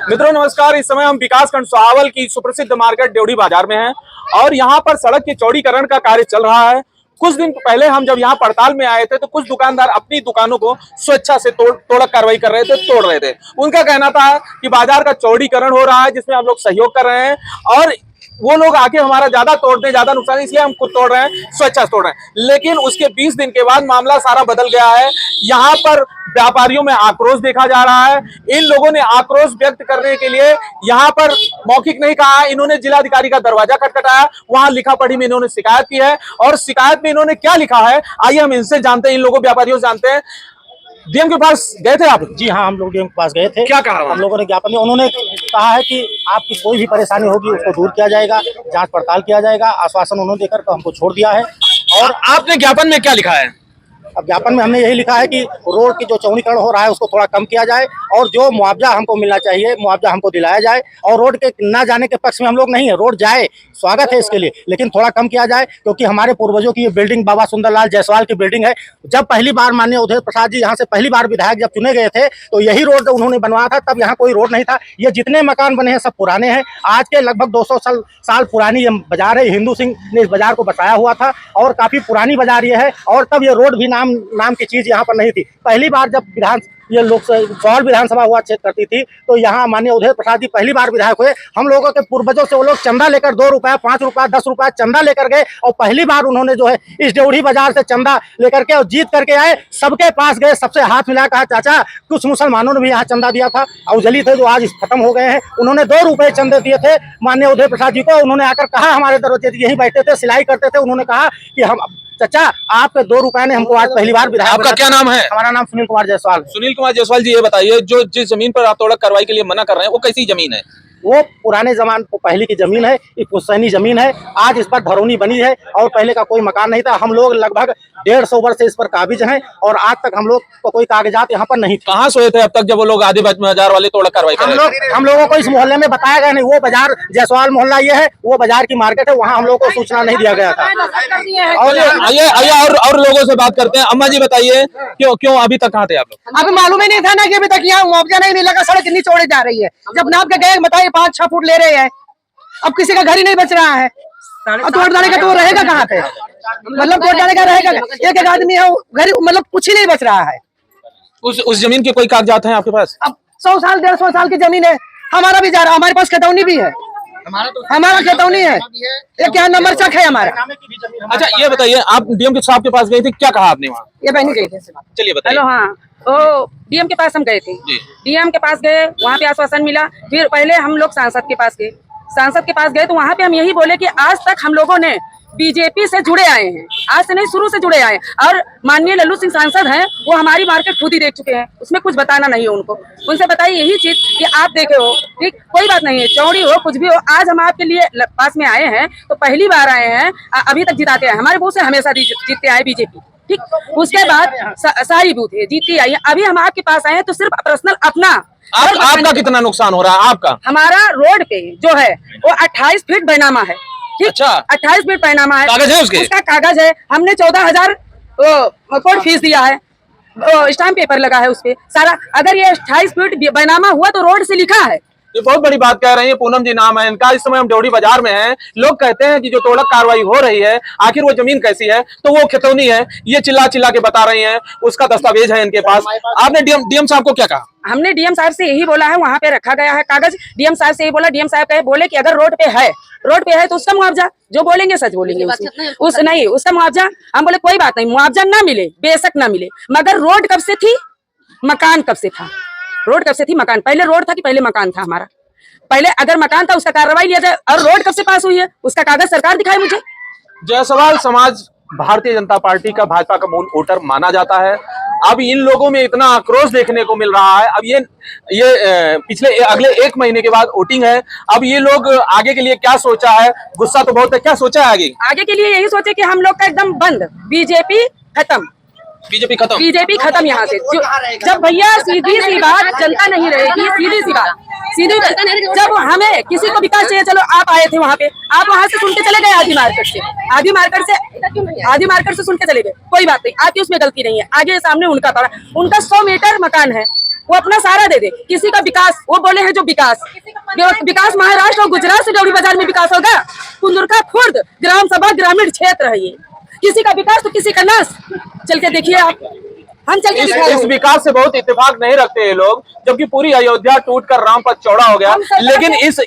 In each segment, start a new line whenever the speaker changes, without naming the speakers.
मित्रों नमस्कार। इस समय हम विकासखंड सुहावल की सुप्रसिद्ध मार्केट ड्योढ़ी बाजार में हैं और यहाँ पर सड़क के चौड़ीकरण का कार्य चल रहा है। कुछ दिन पहले हम जब यहाँ पड़ताल में आए थे तो कुछ दुकानदार अपनी दुकानों को स्वेच्छा से तोड़क कार्रवाई कर रहे थे, तोड़ रहे थे। उनका कहना था कि बाजार का चौड़ीकरण हो रहा है जिसमें हम लोग सहयोग कर रहे हैं और वो लोग आके हमारा ज्यादा तोड़ दें, ज्यादा नुकसान, इसलिए हम खुद तोड़ रहे हैं, स्वेच्छा से तोड़ रहे हैं। लेकिन उसके 20 दिन के बाद मामला सारा बदल गया है। यहाँ पर व्यापारियों में आक्रोश देखा जा रहा है। इन लोगों ने आक्रोश व्यक्त करने के लिए यहाँ पर मौखिक नहीं कहा, इन्होंने जिलाधिकारी का दरवाजा खटखटाया, वहां लिखा पढ़ी में इन्होंने शिकायत की है और शिकायत में इन्होंने क्या लिखा है आइए हम इनसे जानते हैं, इन लोगों व्यापारियों से जानते हैं। डीएम के पास गए थे आप?
जी हाँ, हम लोग डीएम के पास गए थे।
क्या कहा?
हम लोगों ने ज्ञापन दिया। उन्होंने कहा है कि आपकी कोई भी परेशानी होगी उसको दूर किया जाएगा, जांच पड़ताल किया जाएगा। आश्वासन उन्होंने देकर हमको छोड़ दिया है।
और आपने ज्ञापन में क्या लिखा है?
अब ज्ञापन में हमने यही लिखा है कि रोड की जो चौड़ीकरण हो रहा है उसको थोड़ा कम किया जाए और जो मुआवजा हमको मिलना चाहिए मुआवजा हमको दिलाया जाए। और रोड के ना जाने के पक्ष में हम लोग नहीं है, रोड जाए, स्वागत है इसके लिए, लेकिन थोड़ा कम किया जाए क्योंकि हमारे पूर्वजों की ये बिल्डिंग बाबा सुंदरलाल जायसवाल की बिल्डिंग है। जब पहली बार माननीय उदय प्रसाद जी यहाँ से पहली बार विधायक जब चुने गए थे तो यही रोड उन्होंने बनवाया था, तब यहाँ कोई रोड नहीं था। ये जितने मकान बने हैं सब पुराने हैं, आज के लगभग 200 साल पुरानी ये बाजार है। हिंदू सिंह ने इस बाजार को बसाया हुआ था और काफी पुरानी बाजार ये है। और तब ये रोड भी नाम की चीज यहाँ पर नहीं थी। पहली बार जब ये लोग सुहावल विधानसभा हुआ क्षेत्र करती थी तो यहाँ माननीय उदय प्रसाद जी पहली बार विधायक हुए। हम लोगों के पूर्वजों से वो लोग चंदा लेकर 2 रुपया, 5 रुपया, 10 रुपया चंदा लेकर गए और पहली बार उन्होंने जो है इस ड्योढ़ी बाजार से चंदा लेकर के और जीत करके आए। सबके पास गए, सबसे हाथ मिला, कहा चाचा। कुछ मुसलमानों ने भी यहाँ चंदा दिया था, औजली थे जो आज खत्म हो गए हैं, उन्होंने 2 रुपये चंदे दिए थे माननीय उदय प्रसाद जी को। उन्होंने आकर कहा, हमारे दरवाजे यहीं बैठे थे, सिलाई करते थे, उन्होंने कहा कि हम चाचा आपके 2 रुपए ने हमको आज पहली बार विधायक।
आपका क्या नाम है?
हमारा नाम सुनील कुमार जायसवाल।
सुनील कुमार जायसवाल जी, ये बताइए जो जिस जमीन पर आप तोड़क कार्रवाई के लिए मना कर रहे हैं वो कैसी जमीन है?
वो पुराने जमाने को पहले की जमीन है, एक पुश्तैनी जमीन है। आज इस पर धरौनी बनी है और पहले का कोई मकान नहीं था। हम लोग लगभग 150 वर्ष से इस पर काबिज हैं और आज तक हम लोग को कोई कागजात यहाँ पर नहीं थे।
कहाँ सोए थे अब तक जब वो लोग आधे बाजार वाले तोड़क कार्रवाई कर रहे थे?
हम लोगों को इस मोहल्ले में बताया गया नहीं। वो बाजार जायसवाल मोहल्ला ये है, वो बाजार की मार्केट है, वहाँ हम लोगों को सूचना नहीं दिया गया था।
आइए और लोगों से बात करते हैं। अम्मा जी बताइए क्यों अभी तक कहाँ थे आप लोग?
अभी मालूम ही नहीं था ना कि अभी तक यहाँ मुआवजा नहीं मिला। सड़क कितनी चौड़ी जा रही है, जब नाप के गए बताइए 5-6 फुट ले रहे हैं। अब किसी का घर ही नहीं बच रहा है, तोड़ डाले का तो रहेगा कहाँ पे? मतलब तोड़ डाले का रहेगा, एक आदमी है घर, मतलब कुछ ही नहीं बच रहा है।
उस जमीन के कोई कागजात हैं आपके पास?
अब 100 साल 150 साल की जमीन है, हमारा भी जा रहा है, हमारे पास खतौनी भी है, हमारा खतौनी है, ये क्या नंबर चक है हमारा।
अच्छा ये बताइए, आप डीएम के साहब के पास गए थे, क्या कहा आपने वहाँ?
ये बहनी गई थी।
चलिए बताइए।
हेलो, हाँ, तो डीएम के पास हम गए थे। डीएम के पास गए, वहाँ पे आश्वासन मिला। फिर पहले हम लोग सांसद के पास गए। सांसद के पास गए तो वहाँ पे हम यही बोले कि आज तक हम लोगों ने बीजेपी से जुड़े आए हैं, आज से नहीं शुरू से जुड़े आए हैं। और माननीय लल्लू सिंह सांसद हैं, वो हमारी मार्केट खुद ही देख चुके हैं, उसमें कुछ बताना नहीं है उनको। उनसे बताइए यही चीज कि आप देखे हो, ठीक, कोई बात नहीं है, चौड़ी हो कुछ भी हो, आज हम आपके लिए पास में आए हैं तो पहली बार आए हैं, अभी तक जिताते हैं। हमारे बूथ से हमेशा जीतते आए बीजेपी, ठीक। उसके बाद सारी बूथ है जीतती आई है। अभी हम आपके पास आए हैं तो सिर्फ पर्सनल अपना।
आपका कितना नुकसान हो रहा है? आपका
हमारा रोड पे जो है वो 28 फीट बैनामा है, ठीक।
अच्छा,
28 फीट बैनामा है,
कागज है
उसका कागज है। हमने 14,000 कोर्ट फीस दिया है, स्टाम्प पेपर लगा है उसपे सारा। अगर ये 28 फीट बैनामा हुआ तो रोड से लिखा है।
ये बहुत बड़ी बात कह रहे हैं। पूनम जी नाम है इनका। इस समय हम ड्योढ़ी बाजार में हैं। लोग कहते हैं कि जो तोड़क कार्रवाई हो रही है आखिर वो जमीन कैसी है, तो वो खतौनी है। ये चिल्ला चिल्ला के बता रही हैं, उसका दस्तावेज है इनके पास। आपने डीएम साहब को क्या कहा?
हमने डीएम साहब से यही बोला है, वहाँ पे रखा गया है कागज। डीएम साहब से यही बोला, डीएम साहब बोले कि अगर रोड पे है तो उसका मुआवजा, जो बोलेंगे सच बोलेंगे, उसका मुआवजा। हम बोले कोई बात नहीं, मुआवजा ना मिले बेशक ना मिले, मगर रोड कब से थी, मकान कब से था? रोड कब से थी, मकान? पहले रोड था कि पहले मकान था हमारा? पहले अगर मकान था उसका कार्रवाई लिया जाए, और रोड कब से पास हुई है उसका कागज सरकार दिखाए मुझे।
जायसवाल समाज भारतीय जनता पार्टी का, भाजपा का मूल वोटर माना जाता है। अब इन लोगों में इतना आक्रोश देखने को मिल रहा है। अब ये पिछले अगले 1 महीने के बाद वोटिंग है। अब ये लोग आगे के लिए क्या सोचा है? गुस्सा तो बहुत है, क्या सोचा है आगे
के लिए? यही सोचे कि हम लोग का एकदम बंद, बीजेपी खत्म,
बीजेपी खत्म
यहाँ से। जब भैया सीधी सी बात, जनता नहीं रहेगी, सीधी जब हमें किसी को विकास चाहिए, चलो आप आए थे वहाँ पे, आप वहाँ से सुन के चले गए आदि मार्केट से सुन के चले गए, कोई बात नहीं, आपकी उसमें गलती नहीं है। आगे सामने उनका पड़ा, उनका 100 मीटर मकान है, वो अपना सारा दे दे। किसी का विकास, वो बोले हैं जो विकास महाराष्ट्र और गुजरात से डेवढ़ी बाजार में विकास होगा। कुंदुरका खुर्द ग्राम सभा ग्रामीण क्षेत्र है ये, किसी का विकास तो किसी का नाश। चल के देखिए आप, हम चल के
इस विकास से बहुत इत्तेफाक नहीं रखते ये लोग, जबकि पूरी अयोध्या टूटकर रामपथ चौड़ा हो गया। लेकिन इस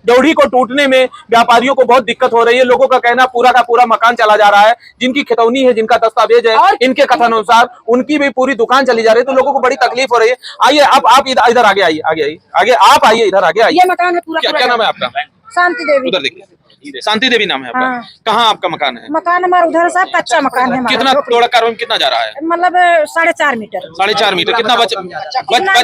ड्योढ़ी को टूटने में व्यापारियों को बहुत दिक्कत हो रही है। लोगों का कहना पूरा का पूरा मकान चला जा रहा है, जिनकी खितौनी है, जिनका दस्तावेज है, इनके कथन अनुसार उनकी भी पूरी दुकान चली जा रही है। तो लोगों को बड़ी तकलीफ हो रही है। आइए आप इधर आगे आइए, आगे आप आइए, इधर आगे आइए।
ये मकान है पूरा,
क्या नाम है आपका?
शांति देवी।
उधर देखिए, शांति देवी नाम है आपका।
हाँ।
कहाँ आपका मकान है?
मकान हमारा उधर साहब कच्चा मकान है।
कितना थोड़ा कार्बन कितना जा रहा है?
मतलब 4.5 मीटर।
4.5 मीटर कितना बच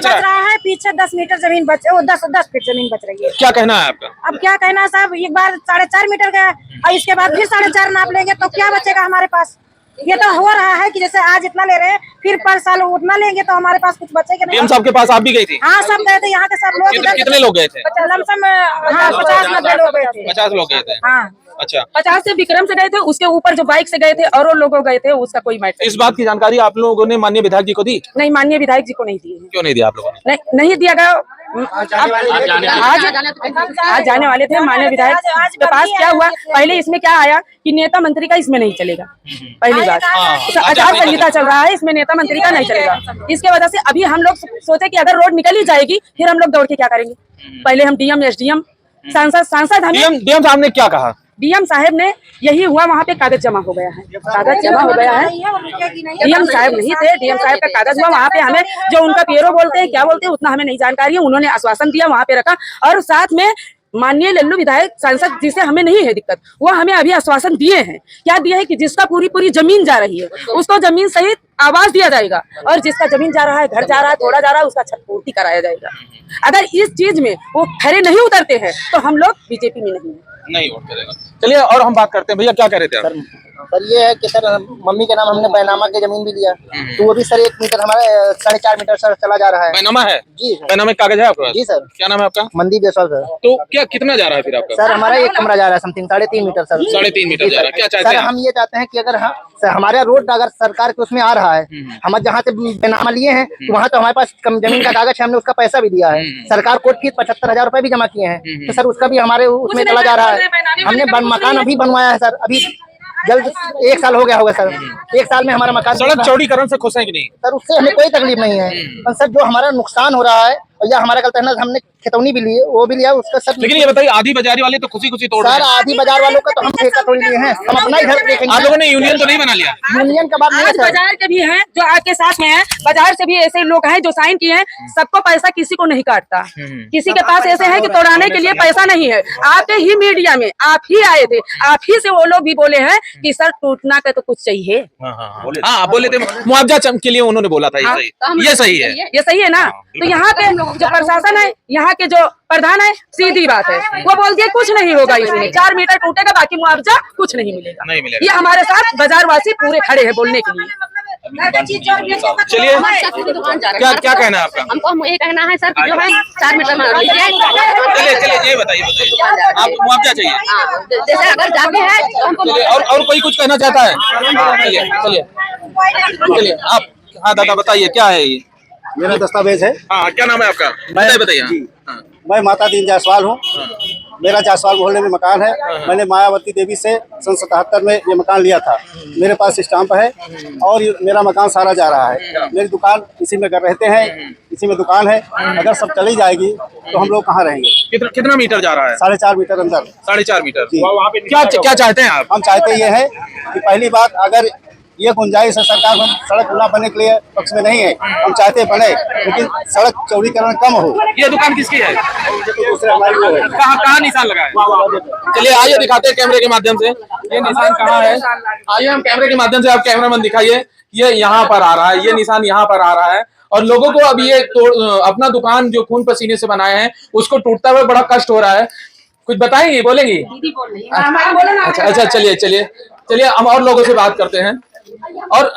रहा है? पीछे 10 मीटर जमीन बच, 10 फीट जमीन बच रही है।
क्या कहना है आपका?
अब क्या कहना है साहब, एक बार 4.5 मीटर गया और इसके बाद फिर 4.5 नाप लेंगे तो क्या बचेगा हमारे पास? ये तो हो रहा है कि जैसे आज इतना ले रहे हैं, फिर पर साल उतना लेंगे तो हमारे पास कुछ बचेगा नहीं।
डीएम साहब के पास आप भी गई थी?
हाँ, सब गए थे, यहाँ के सब लोग।
कितने लोग गए थे?
लमसम 50-90 लोग गए थे।
50 लोग गए थे।
हाँ,
अच्छा,
50 से विक्रम से गए थे, उसके ऊपर जो बाइक से गए थे और लोग गए थे, उसका कोई मैटर।
इस बात की जानकारी आप लोगों ने माननीय विधायक जी को दी?
नहीं, माननीय विधायक जी को नहीं दी है।
क्यों नहीं दिया आप लोगों ने?
नहीं दिया गया। आज जाने वाले थे माननीय विधायक के पास। क्या हुआ, पहले इसमें क्या आया कि नेता मंत्री का इसमें नहीं चलेगा। पहली बात, आचार संहिता चल रहा है, इसमें नेता मंत्री का नहीं चलेगा। इसके वजह से अभी हम लोग सोचे कि अगर रोड निकल ही जाएगी, फिर हम लोग दौड़ के क्या करेंगे। पहले हम डीएम, एसडीएम, सांसद
डीएम साहब ने क्या कहा?
डीएम साहब ने यही हुआ, वहाँ पे कागज जमा हो गया है, कागज जमा हो गया है। डीएम साहब नहीं थे, डीएम साहब का कागज हुआ वहाँ पे। हमें जो उनका पेरो बोलते हैं, क्या बोलते हैं, उतना हमें नहीं जानकारी है। उन्होंने आश्वासन दिया, वहाँ पे रखा, और साथ में माननीय लल्लू विधायक सांसद, जिसे हमें नहीं है दिक्कत, वो हमें अभी आश्वासन दिए हैं। क्या दिए है कि जिसका पूरी जमीन जा रही है उसको जमीन सहित आवास दिया जाएगा, और जिसका जमीन जा रहा है, घर जा रहा है, थोड़ा जा रहा है, उसका छत पूर्ति कराया जाएगा। अगर इस चीज में वो खड़े नहीं उतरते हैं तो हम लोग बीजेपी में नहीं वोट करेगा।
चलिए और हम बात करते हैं। भैया क्या कह रहे थे आप?
सर ये है कि सर मम्मी के नाम हमने बैनामा की जमीन भी लिया, तो वो भी सर 1 मीटर हमारे 4.5 मीटर सर चला जा रहा है।
बैनामा है?
जी,
बैनामा कागज है आपके पास?
जी सर।
क्या नाम है आपका?
मंदीप जयसवाल सर।
तो क्या कितना जा रहा है फिर आपका?
सर हमारा 1 कमरा जा रहा है, समथिंग 3.5 मीटर सर।
3.5 मीटर जा रहा है। क्या चाहते
सर
हैं?
हम ये चाहते हैं कि अगर हमारा रोड अगर सरकार के उसमें आ रहा है, हम जहाँ से बैनामा लिए हैं तो वहाँ तो हमारे पास कम जमीन का कागज है, हमने उसका पैसा भी दिया है। सरकार कोर्ट फीस 75,000 रुपए भी जमा किए हैं, तो सर उसका भी हमारे उसमें चला जा रहा है। हमने मकान अभी बनवाया है सर, अभी जल्द 1 साल हो गया होगा सर। 1 साल में हमारा मकान।
सड़क चौड़ीकरण से खुश है कि नहीं?
सर उससे हमें कोई तकलीफ नहीं है, पर सर जो हमारा नुकसान हो रहा है, या हमारा गलत है ना, हमने खितौनी भी ली, वो भी लिया उसका सर।
लेकिन ये बताइए, आधी बाजारी वाले तो खुशी तोड़ रहे
सर,
हैं।
आधी बाजार वालों का तो हम ठेका तोड़ लिए हैं, हम अपना ही घर देखेंगे।
आप लोगों ने यूनियन तो नहीं बना लिया?
यूनियन का बात नहीं है
आज
सर।
बाजार के भी हैं जो आपके साथ में हैं, बाजार से भी ऐसे लोग हैं जो साइन किए हैं। सबको पैसा किसी को नहीं काटता, किसी के पास ऐसे है कि तोड़ाने के लिए पैसा नहीं है। आपके ही मीडिया में आप ही आए थे, आप ही से वो लोग भी बोले हैं कि सर टूटना का तो कुछ चाहिए।
हाँ, बोले थे मुआवजा के लिए उन्होंने बोला था। ये सही है,
ये सही है ना। तो यहाँ पे जो प्रशासन है, यहाँ के जो प्रधान है, सीधी बात है, वो बोल दिया कुछ नहीं होगा इसमें, 4 मीटर टूटेगा, बाकी मुआवजा कुछ नहीं मिलेगा।
नहीं मिलेगा।
ये हमारे साथ बाजारवासी पूरे खड़े हैं बोलने के लिए।
चलिए, क्या कहना है आपका?
हमको ये कहना है सर कि जो है 4 मीटर में
चलिए ये बताइए, आप मुआवजा चाहिए?
जैसे अगर जाते हैं तो हमको
और कोई कुछ कहना चाहता है? चलिए आप, हाँ दादा बताइए क्या है ये?
मेरा दस्तावेज है।
हाँ, क्या नाम है आपका? बताइए।
मैं माता दीन जायसवाल हूँ। मेरा जायसवाल मोहल्ले में मकान है। मैंने मायावती देवी से सन 77 में ये मकान लिया था। मेरे पास स्टाम्प है और मेरा मकान सारा जा रहा है। मेरी दुकान इसी में कर रहते हैं, इसी में दुकान है। अगर सब चली जाएगी तो हम लोग कहाँ रहेंगे?
कितना मीटर जा रहा है?
4.5 मीटर अंदर।
4.5 मीटर।
जी।
क्या चाहते हैं आप?
हम चाहते ये है कि पहली बात, अगर ये गुंजाइश है सरकार, हम सड़क ना बनने के लिए पक्ष में नहीं है, हम चाहते बने, लेकिन सड़क चौड़ीकरण कम हो।
ये दुकान किसकी है?
दूसरे हमारी लोग है।
कहाँ निशान लगा है? चलिए आइए दिखाते हैं कैमरे के माध्यम से, ये निशान कहाँ है। आइए हम कैमरे के माध्यम से, आप कैमरामैन दिखाइए, ये यहाँ पर आ रहा है, ये निशान यहाँ पर आ रहा है। और लोगों को अब ये अपना दुकान जो खून पसीने से बनाए हैं उसको टूटता हुआ बड़ा कष्ट हो रहा है। कुछ बताएंगी, बोलेंगी? अच्छा, चलिए हम और लोगों से बात करते हैं। और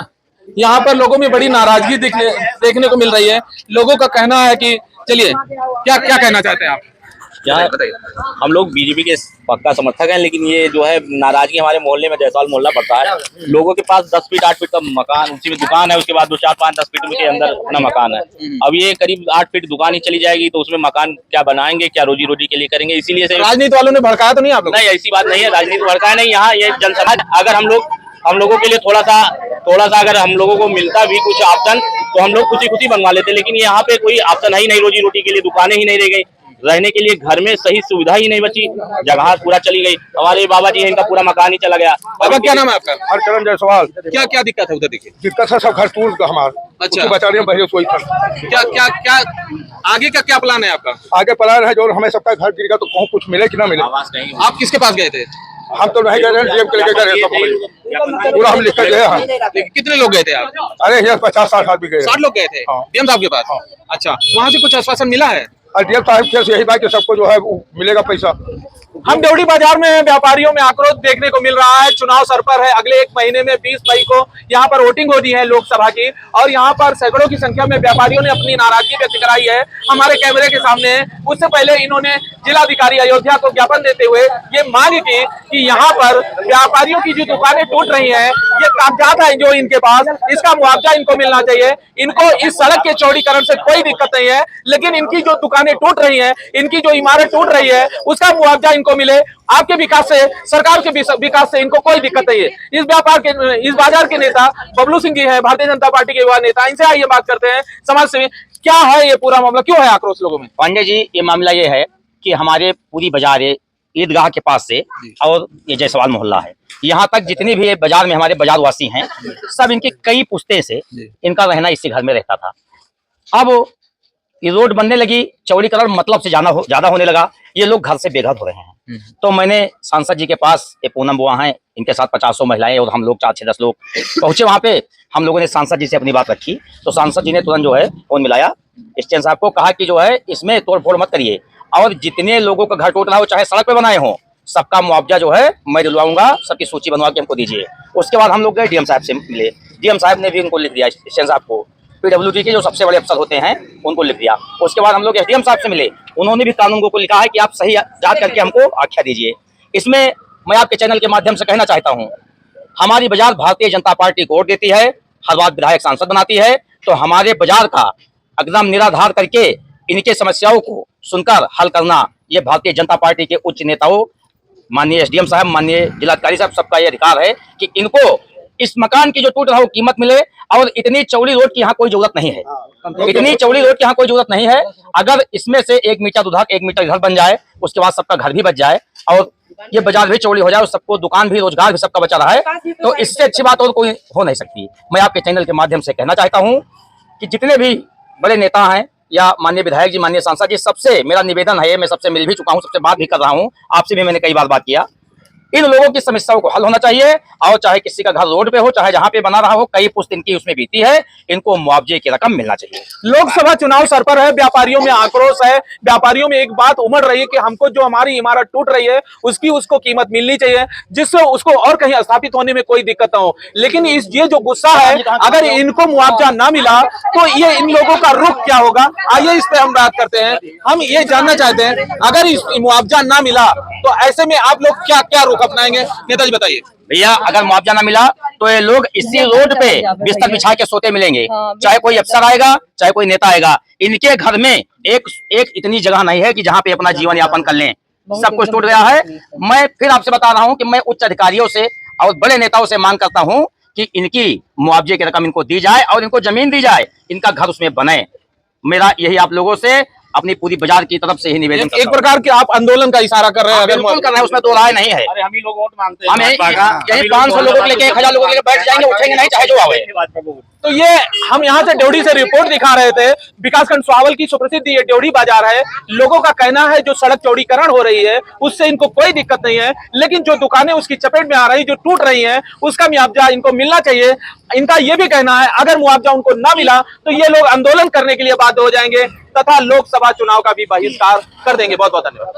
यहाँ पर लोगों में बड़ी नाराजगी देखने को मिल रही है। लोगों का कहना है कि चलिए, क्या क्या कहना चाहते हैं आप?
क्या हम लोग बीजेपी के पक्का समर्थक हैं, लेकिन ये जो है नाराजगी हमारे मोहल्ले में जयसवाल मोहल्ला पड़ता है। लोगों के पास 10 फीट 8 फीट का मकान, उसी में दुकान है, उसके बाद 2 4 5 10 फीट के अंदर अपना मकान है। अब ये करीब 8 फीट दुकान ही चली जाएगी, तो उसमें मकान क्या बनाएंगे, क्या रोजी रोटी के लिए करेंगे, इसीलिए से
राजनीति वालों ने भड़काया तो नहीं आप लोग?
नहीं, ऐसी बात नहीं है, राजनीति भड़का है नहीं। यहाँ ये जनसभा, अगर हम लोगों के लिए थोड़ा सा अगर हम लोगों को मिलता भी कुछ ऑप्शन, तो हम लोग खुशी बनवा लेते, लेकिन यहाँ पे कोई ऑप्शन है ही नहीं। रोजी रोटी के लिए दुकानें ही नहीं रह गई, रहने के लिए घर में सही सुविधा ही नहीं बची, जगह पूरा चली गई। हमारे बाबा जी है, इनका पूरा मकान ही चला गया।
बाबा क्या नाम है आपका?
हरचरण जायसवाल।
क्या क्या दिक्कत है उधर? देखिए
दिक्कत है, सब घर टूट गया हमारा।
अच्छा।
बचा रहे हैं बहरे सोई था।
क्या क्या क्या आगे का क्या प्लान है आपका?
आगे प्लान है जो हमें सबका घर गिरेगा तो कहूँ कुछ मिले कि ना मिले।
आवाज नहीं
आप किसके पास गए थे?
हम तो नहीं गए, डीएम के लेके गए सब, पूरा हम लिख कर गए हैं।
कितने लोग गए थे आप?
अरे यहाँ 50-60 आदमी गए।
60 लोग गए थे
हाँ।
डीएम साहब के पास? अच्छा, वहाँ से कुछ आश्वासन मिला है?
और डीएम साहब के यही बात कि सबको जो है वो मिलेगा पैसा।
हम ड्योढ़ी बाजार में हैं, व्यापारियों में आक्रोश देखने को मिल रहा है। चुनाव सर पर है, अगले 1 महीने में 20 मई को यहाँ पर वोटिंग होनी है लोकसभा की, और यहाँ पर सैकड़ों की संख्या में व्यापारियों ने अपनी नाराजगी व्यक्त कराई है। हमारे कैमरे के सामने है। उससे पहले इन्होंने जिलाधिकारी अयोध्या को ज्ञापन देते हुए ये मांग की कि यहाँ पर व्यापारियों की जो दुकानें टूट रही हैं, ये कागजात है जो इनके पास, इसका मुआवजा इनको मिलना चाहिए। इनको इस सड़क के चौड़ीकरण से कोई दिक्कत नहीं है, लेकिन इनकी जो दुकानें टूट रही हैं, इनकी जो इमारत टूट रही है, उसका मुआवजा इनको मिले। आपके विकास से, सरकार के विकास से इनको कोई दिक्कत नहीं है। इस बाजार के नेता बबलू सिंह जी है, भारतीय जनता पार्टी के युवा नेता, इनसे आइए बात करते हैं। समाज सेवी, क्या है ये पूरा मामला, क्यों है आक्रोश लोगों में?
पांडे जी, ये मामला ये है कि हमारे पूरी बाजार ईदगाह के पास से और ये जयसवाल मोहल्ला है, यहाँ तक जितनी भी बाजार में हमारे बाजारवासी हैं, सब इनकी कई पुश्ते से इनका रहना इसी घर में रहता था। अब ये रोड बनने लगी, चौड़ीकरण मतलब से ज्यादा होने लगा, ये लोग घर से बेघर हो रहे हैं। तो मैंने सांसद जी के पास, ये पूनम बुआ हैं, इनके साथ 50 महिलाएं और हम लोग 4-6-10 लोग पहुंचे वहां पे। हम लोगों ने सांसद जी से अपनी बात रखी, तो सांसद जी ने तुरंत जो है फोन मिलाया स्टेन साहब को, कहा कि जो है इसमें तोड़फोड़ मत करिए, और जितने लोगों का घर टूट रहा हो, चाहे सड़क पे बनाए हो, सबका मुआवजा जो है मैं दिलवाऊंगा, सबकी सूची बनवा के हमको दीजिए। उसके बाद हम लोग गए डीएम साहब से मिले, डीएम साहब ने भी उनको लिख दिया, स्टेन साहब को, पीडब्ल्यूडी के जो सबसे बड़े अफसर होते हैं उनको लिख दिया। उसके बाद हम लोग एसडीएम साहब से मिले, उन्होंने भी कानून को लिखा है कि आप सही जांच करके हमको आख्या दीजिए। इसमें मैं आपके चैनल के माध्यम से कहना चाहता हूं, हमारी बाजार भारतीय जनता पार्टी को वोट देती है, हर बार विधायक सांसद बनाती है, तो हमारे बाजार का एकदम निराधार करके इनके समस्याओं को सुनकर हल करना, ये भारतीय जनता पार्टी के उच्च नेताओं, माननीय एसडीएम साहब, माननीय जिलाधिकारी साहब, सबका ये अधिकार है कि इनको इस मकान की जो टूट रहा हो कीमत मिले। और इतनी चौड़ी रोड की यहाँ कोई जरूरत नहीं है, इतनी चौड़ी रोड की यहाँ कोई जरूरत नहीं है। अगर इसमें से 1 मीटर उधर 1 मीटर इधर बन जाए, उसके बाद सबका घर भी बच जाए और ये बाजार भी चौड़ी हो जाए और सबको दुकान भी, रोजगार भी सबका बचा रहा है, तो इससे अच्छी बात और कोई हो नहीं सकती। मैं आपके चैनल के माध्यम से कहना चाहता हूँ कि जितने भी बड़े नेता हैं या माननीय विधायक जी, माननीय सांसद जी, सबसे मेरा निवेदन है, मैं सबसे मिल भी चुका हूँ, सबसे बात भी कर रहा हूँ, आपसे भी मैंने कई बार बात किया, इन लोगों की समस्याओं को हल होना चाहिए। और चाहे किसी का घर रोड पे हो, चाहे जहाँ पे बना रहा हो, कई पुश्त इनकी उसमें बीती है, इनको मुआवजे की रकम मिलना चाहिए।
लोकसभा चुनाव सर पर है, व्यापारियों में आक्रोश है, व्यापारियों में एक बात उमड़ रही है कि हमको जो हमारी इमारत टूट रही है उसको कीमत मिलनी चाहिए, जिससे उसको और कहीं स्थापित होने में कोई दिक्कत ना हो। लेकिन ये जो गुस्सा है, अगर इनको मुआवजा ना मिला तो ये इन लोगों का रुख क्या होगा, आइए इस पे हम बात करते हैं। हम ये जानना चाहते हैं, अगर इस मुआवजा ना मिला तो ऐसे में आप लोग क्या क्या रुख अपनाएंगे? नेताजी बताइए।
भैया, अगर मुआवजा ना मिला तो ये लोग इसी रोड पे बिस्तर बिछा के सोते मिलेंगे, चाहे कोई अफसर आएगा, चाहे कोई नेता आएगा। इनके घर में एक इतनी जगह नहीं है कि जहाँ पे अपना जीवन यापन कर लें, सब कुछ टूट गया है। मैं फिर आपसे बता रहा हूँ कि मैं उच्च अधिकारियों से और बड़े नेताओं से मांग करता हूँ कि इनकी मुआवजे की रकम इनको दी जाए और इनको जमीन दी जाए, इनका घर उसमें बने। मेरा यही आप लोगों से, अपनी पूरी बाजार की तरफ से ही निवेदन।
एक प्रकार के आप आंदोलन का इशारा कर रहे हैं?
बिल्कुल कर रहे हैं, उसमें दो राय नहीं है।
अरे हम ही लोग वोट मांगते हैं,
हम यही 500 लोगों को लेके 1000 लोगों को लेके बैठ जाएंगे, उठेंगे नहीं, चाहे जो आवे।
तो ये हम यहाँ से ड्योढ़ी से रिपोर्ट दिखा रहे थे। विकासखंड सुहावल की सुप्रसिद्ध ये ड्योढ़ी बाजार है। लोगों का कहना है जो सड़क चौड़ीकरण हो रही है उससे इनको कोई दिक्कत नहीं है, लेकिन जो दुकानें उसकी चपेट में आ रही, जो टूट रही हैं, उसका मुआवजा इनको मिलना चाहिए। इनका ये भी कहना है अगर मुआवजा उनको ना मिला तो ये लोग आंदोलन करने के लिए बाध्य हो जाएंगे तथा लोकसभा चुनाव का भी बहिष्कार कर देंगे। बहुत बहुत धन्यवाद।